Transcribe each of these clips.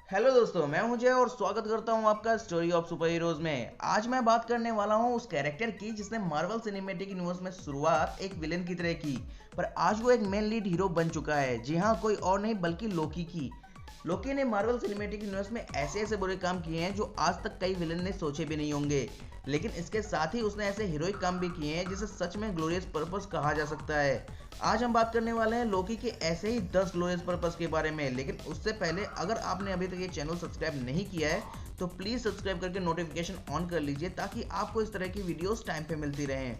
Hello दोस्तों, मैं हूं जय और स्वागत करता हूं आपका स्टोरी ऑफ सुपर हीरोज में। आज मैं बात करने वाला हूं उस कैरेक्टर की जिसने मार्वल सिनेमैटिक यूनिवर्स में शुरुआत एक विलेन की तरह की, पर आज वो एक मेन लीड हीरो बन चुका है। जी हां, कोई और नहीं बल्कि लोकी की। लोकी ने मार्वल सिनेमैटिक यूनिवर्स में ऐसे ऐसे बुरे काम किए हैं जो आज तक कई विलेन ने सोचे भी नहीं होंगे, लेकिन इसके साथ ही उसने ऐसे हीरोइक काम भी किए हैं जिसे सच में ग्लोरियस पर्पस कहा जा सकता है। आज हम बात करने वाले हैं लोकी के ऐसे ही 10 ग्लोरियस पर्पस के बारे में, लेकिन उससे पहले अगर आपने अभी तक ये चैनल सब्सक्राइब नहीं किया है तो प्लीज़ सब्सक्राइब करके नोटिफिकेशन ऑन कर लीजिए ताकि आपको इस तरह की वीडियोस टाइम पे मिलती रहें।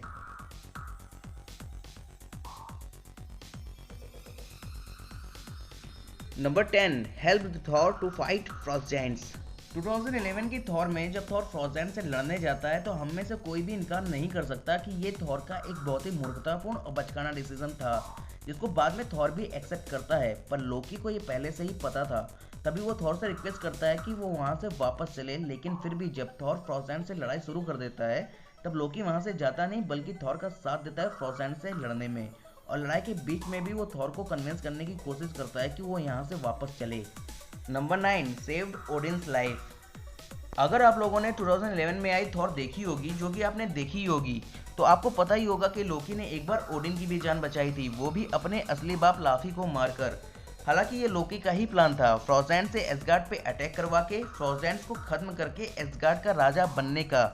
Number 10, help Thor to fight frost giants. 2011 की थॉर में जब थॉर फ्रॉस्ट जायंट से लड़ने जाता है तो हम में से कोई भी इनकार नहीं कर सकता कि ये थॉर का एक बहुत ही मूर्खतापूर्ण और बचकाना डिसीजन था, जिसको बाद में थॉर भी एक्सेप्ट करता है। पर लोकी को ये पहले से ही पता था, तभी वो थॉर से रिक्वेस्ट करता है कि वो वहाँ से वापस चले। लेकिन फिर भी जब थॉर फ्रॉस्ट जायंट से लड़ाई शुरू कर देता है तब लोकी वहाँ से जाता नहीं बल्कि थॉर का साथ देता है फ्रॉस्ट जायंट से लड़ने में, और लड़ाई के बीच में भी वो थॉर को कन्विंस करने की कोशिश करता है कि वो यहाँ से वापस चले। Number 9, saved Odin's life. अगर आप लोगों ने 2011 में आई थॉर देखी होगी, जो कि आपने देखी ही होगी, तो आपको पता ही होगा कि लोकी ने एक बार ओडिन की भी जान बचाई थी, वो भी अपने असली बाप लाफी को मारकर। हालांकि ये लोकी का ही प्लान था, फ्रॉस्ट जायंट से एसगार्ड पे अटैक करवा के फ्रॉस्ट जायंट्स को खत्म करके एसगार्ड का राजा बनने का।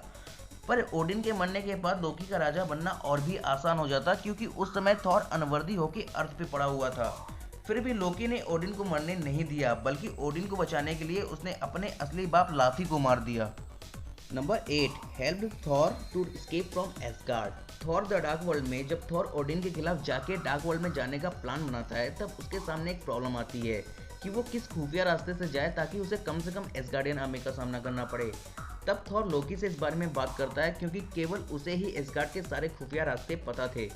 पर ओडिन के मरने के बाद लोकी का राजा बनना और भी आसान हो जाता, क्योंकि उस समय थॉर अनवर्दी होकर अर्थ पे पड़ा हुआ था। फिर भी लोकी ने ओडिन को मरने नहीं दिया, बल्कि ओडिन को बचाने के लिए उसने अपने असली बाप लाफी को मार दिया। Number 8, help Thor to escape from Asgard. Thor the Dark World में जब थॉर ओडिन के खिलाफ जाके डार्क वर्ल्ड में जाने का प्लान बनाता है, तब उसके सामने एक प्रॉब्लम आती है कि वो किस खुफिया रास्ते से जाए ताकि उसे कम से कम एसगार्डियन आर्मी का सामना करना पड़े। तब थॉर लोकी से इस बारे में बात करता है, क्योंकि केवल उसे ही एसगार्ड के सारे खुफिया रास्ते पता थे।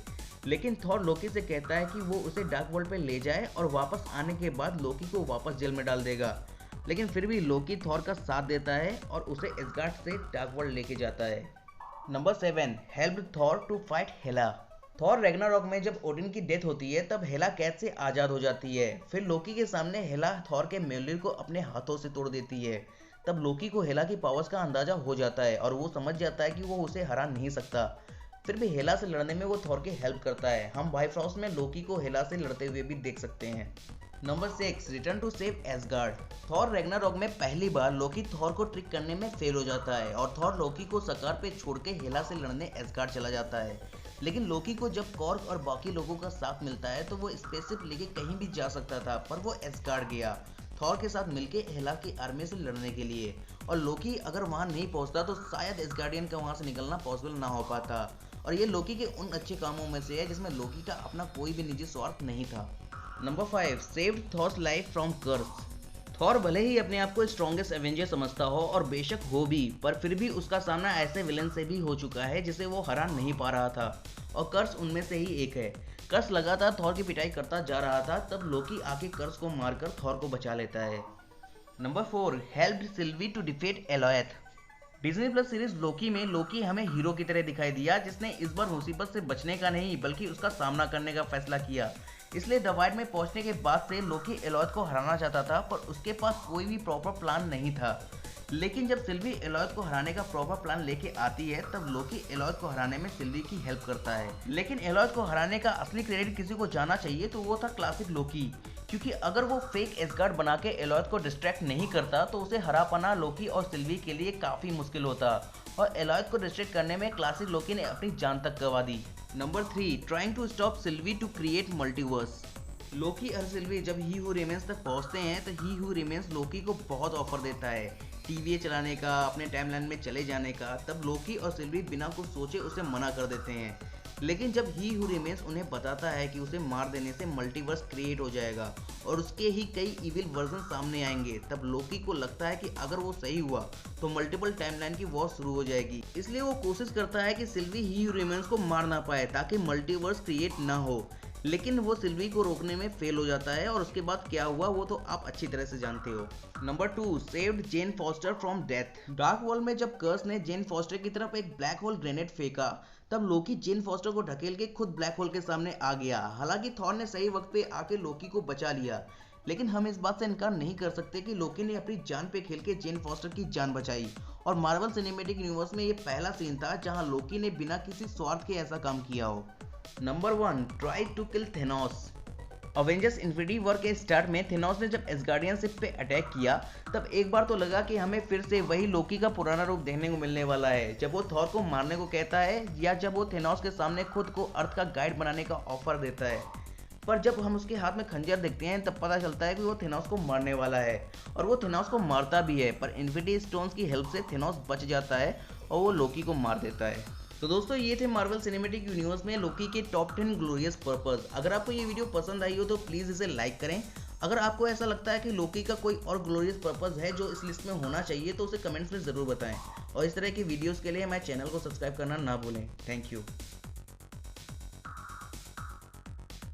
लेकिन थॉर लोकी से कहता है कि वो उसे डार्क वर्ल्ड पे ले जाए और वापस आने के बाद लोकी को वापस जेल में डाल देगा। लेकिन फिर भी लोकी थॉर का साथ देता है और उसे एसगार्ड से डार्क वर्ल्ड लेके जाता है। Number 7, help Thor to fight Hela. Thor Ragnarok में जब ओडिन की डेथ होती है तब हेला कैद से आज़ाद हो जाती है। फिर लोकी के सामने हेला थॉर के म्योलिर को अपने हाथों से तोड़ देती है। तब लोकी को हेला की पावर्स का अंदाजा हो जाता है और वो समझ जाता है कि वो उसे हरा नहीं सकता। फिर भी हेला से लड़ने में वो थॉर की हेल्प करता है। हम बाइफ्रॉस्ट में लोकी को हेला से लड़ते हुए भी देख सकते हैं। Number 6, return to save Asgard. Thor Ragnarok में पहली बार लोकी थॉर को ट्रिक करने में फेल हो जाता है और थॉर लोकी को सकार पे छोड़ के हेला से लड़ने एसगार्ड चला जाता है। लेकिन लोकी को जब कॉर्क और बाकी लोगों का साथ मिलता है तो वो स्पेसशिप लेके कहीं भी जा सकता था, पर वो एसगार्ड गया थॉर के साथ मिलके हेला की आर्मी से लड़ने के लिए। और लोकी अगर वहाँ नहीं पहुँचता तो शायद एसगार्डियन का वहाँ से निकलना पॉसिबल ना हो पाता। और ये लोकी के उन अच्छे कामों में से है जिसमें लोकी का अपना कोई भी निजी स्वार्थ नहीं था। Number 5, saved Thor's life from curse. Thor भले ही अपने आप को स्ट्रॉन्गेस्ट एवेंजर समझता हो, और बेशक हो भी, पर फिर भी उसका सामना ऐसे विलन से भी हो चुका है जिसे वो हरा नहीं पा रहा था, और कर्स उनमें से ही एक है। कर्स लगातार थॉर की पिटाई करता जा रहा था, तब लोकी आके कर्स को मारकर थॉर को बचा लेता है। Number 4, helped Sylvie to defeat Alioth. Disney plus series Loki में लोकी हमें हीरो की तरह दिखाई दिया, जिसने इस बार मुसीबत से बचने का नहीं बल्कि उसका सामना करने का फैसला किया। इसलिए द वाइड में पहुंचने के बाद से लोकी एलोएथ को हराना चाहता था, पर उसके पास कोई भी प्रॉपर प्लान नहीं था। लेकिन जब सिल्वी एलोएथ को हराने का प्रॉपर प्लान लेके आती है तब लोकी एलोएथ को हराने में सिल्वी की हेल्प करता है। लेकिन एलोएथ को हराने का असली क्रेडिट किसी को जाना चाहिए तो वो था क्लासिक लोकी, क्योंकि अगर वो फेक एसगार्ड बना के एलोएथ को डिस्ट्रैक्ट नहीं करता तो उसे हरा पाना लोकी और सिल्वी के लिए काफ़ी मुश्किल होता, और एलोएथ को डिस्ट्रैक्ट करने में क्लासिक लोकी ने अपनी जान तक गंवा दी। Number 3, trying to stop Sylvie to create multiverse. Loki और सिल्वी जब ही हू रिमेंस तक पहुंचते हैं तो ही हू रिमेंस लोकी को बहुत ऑफर देता है टीवीए चलाने का, अपने टाइमलाइन में चले जाने का। तब लोकी और सिल्वी बिना कुछ सोचे उसे मना कर देते हैं। लेकिन जब ही हू रिमेंस उन्हें बताता है कि उसे मार देने से मल्टीवर्स क्रिएट हो जाएगा और उसके ही कई इविल वर्जन सामने आएंगे, तब लोकी को लगता है कि अगर वो सही हुआ तो मल्टीपल टाइमलाइन की वॉर शुरू हो जाएगी। इसलिए वो कोशिश करता है कि सिल्वी ही हू रिमेंस को मार ना पाए ताकि मल्टीवर्स क्रिएट ना हो। लेकिन वो सिल्वी को रोकने में फेल हो जाता है, और उसके बाद क्या हुआ वो तो आप अच्छी तरह से जानते हो। Number 2, saved gen foster from death. Dark World में जब कर्स ने जेन फॉस्टर की तरफ एक ब्लैक होल ग्रेनेड फेंका, तब लोकी जेन फॉस्टर को ढकेल के खुद ब्लैक होल के सामने आ गया। हालांकि थॉर ने सही वक्त पे आके लोकी को बचा लिया, लेकिन हम इस बात से इनकार नहीं कर सकते कि लोकी ने अपनी जान पे खेल के जेन फॉस्टर की जान बचाई और मार्वल सिनेमैटिक यूनिवर्स में ये पहला सीन था जहां लोकी ने बिना किसी स्वार्थ के ऐसा काम किया हो। Number 1, try to kill Thanos. Avengers Infinity War के स्टार्ट में थेनोस ने जब एसगार्डियन शिप पे अटैक किया तब एक बार तो लगा कि हमें फिर से वही लोकी का पुराना रूप देखने को मिलने वाला है, जब वो थॉर को मारने को कहता है या जब वो थेनोस के सामने खुद को अर्थ का गाइड बनाने का ऑफर देता है। पर जब हम उसके हाथ में खंजर देखते हैं तब पता चलता है कि वो थेनोस को मारने वाला है और वो थेनोस को मारता भी है, पर इन्फिनिटी स्टोन्स की हेल्प से थेनोस बच जाता है और वो लोकी को मार देता है। तो दोस्तों ये थे मार्वल सिनेमैटिक यूनिवर्स में लोकी के टॉप 10 ग्लोरियस पर्पस। अगर आपको ये वीडियो पसंद आई हो तो प्लीज़ इसे लाइक करें। अगर आपको ऐसा लगता है कि लोकी का कोई और ग्लोरियस पर्पस है जो इस लिस्ट में होना चाहिए तो उसे कमेंट्स में ज़रूर बताएं और इस तरह की वीडियोस के लिए हमारे चैनल को सब्सक्राइब करना ना भूलें। Thank you.